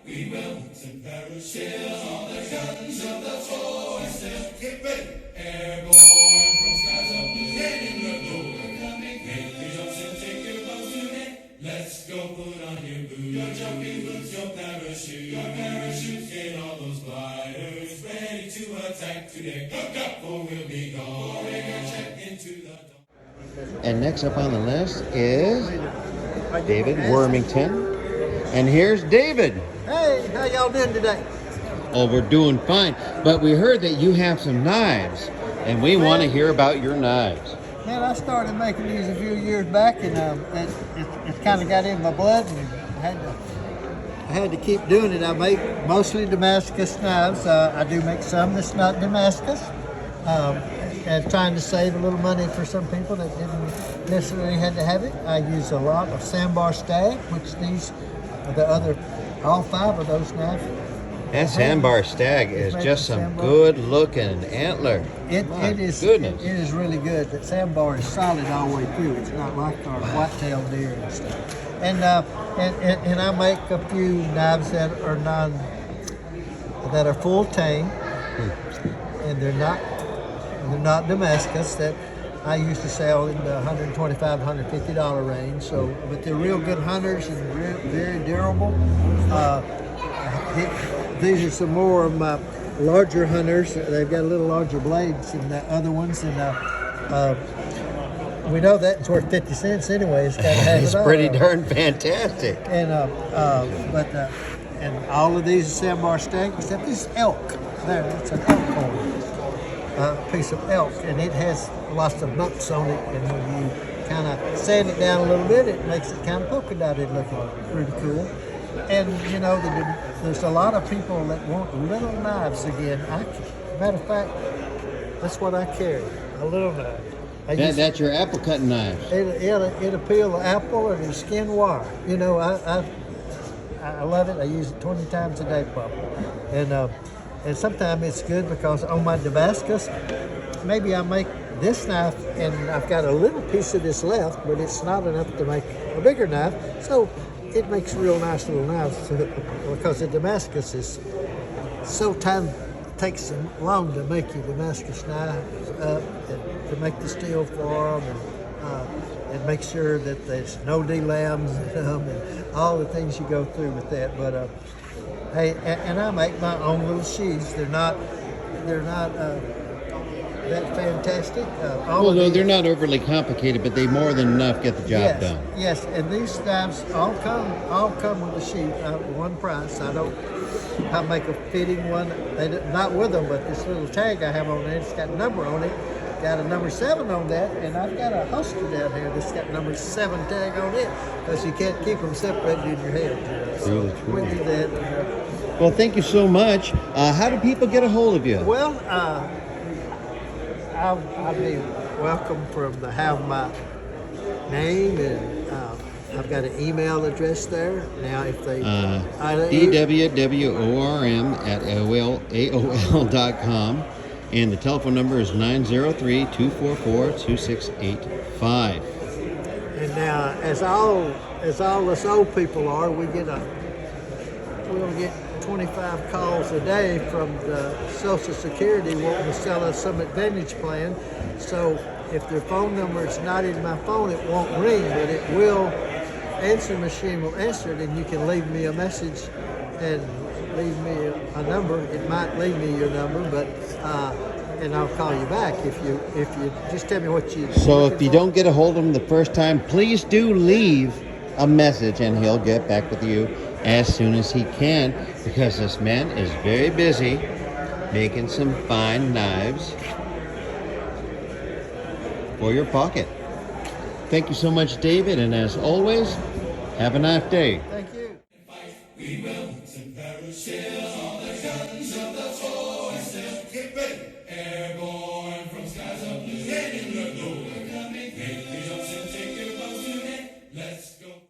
We will send parachutes on the guns of the foe and still get ready. Airborne from skies of blue, heading the door. Coming, make your jumps and take your bows today. Let's go put on your boots, your jumping boots, your parachutes, get all those gliders ready to attack today. Hook up or we'll be gone. Pouring our jet into the dawn. And next up on the list is David Wormington. And here's David. Hey, how y'all doing today? Oh, we're doing fine. But we heard that you have some knives, and we want to hear about your knives. Man, I started making these a few years back, and it kind of got in my blood, and I had to keep doing it. I make mostly Damascus knives. I do make some that's not Damascus. And trying to save a little money for some people that didn't necessarily had to have it. I use a lot of sandbar stag, which these are the other, all 5 of those knives. That sandbar stag is just some good-looking antler. It is. Goodness. It is really good. That sandbar is solid all the way through. It's not like our white-tailed deer and stuff. And I make a few knives that are full tang, and they're not Damascus. That I used to sell in the $125, $150 range. So, but they're real good hunters and very durable. These are some more of my larger hunters. They've got a little larger blades than the other ones, and we know that it's worth 50 cents anyway. It's got to have it's it all. Pretty darn fantastic. And and all of these are sandbar stag, except this elk. There, it's an elk horn, piece of elk, and it has lots of bumps on it. And when you kind of sand it down a little bit, it makes it kind of polka dotted looking, pretty cool. And you know, there's a lot of people that want little knives again. Matter of fact, that's what I carry, a little knife. That's your apple cutting knives. It'll peel the apple or the skin wire. You know, I love it. I use it 20 times a day probably. And sometimes it's good because on my Damascus, maybe I make this knife and I've got a little piece of this left, but it's not enough to make a bigger knife. So it makes real nice little knives because the Damascus is so takes so long to make your Damascus knives up and to make the steel for them and make sure that there's no delams in them and all the things you go through with that. But hey, and I make my own little sheaths. They're not that fantastic. Well, no, they're not overly complicated, but they more than enough get the job done. Yes, and these knives all come with a sheath, one price. I make a fitting one. Not with them, but this little tag I have on it, it's got a number on it. Got a number 7 on that, and I've got a holster down here that's got number 7 tag on it, because you can't keep them separated in your head. True. We do that. Well, thank you so much. How do people get a hold of you? Well, I'll be welcome to have my name, and I've got an email address there. Now, if they dwworm@aol.com, and the telephone number is 903-244-2685. And now, as all us old people are, we'll get 25 calls a day from the Social Security wanting to sell us some Advantage plan. So if their phone number is not in my phone, it won't ring, but it will. Answer machine will answer it, and you can leave me a message and leave me a number. It might leave me your number, but and I'll call you back if you just tell me what you. So if you don't get a hold of him the first time, please do leave a message, and he'll get back with you as soon as he can, because this man is very busy making some fine knives for your pocket. Thank you so much, David, and as always, have a nice day. Thank you. We will send parachutes on the guns of the foe and still get ready. Airborne.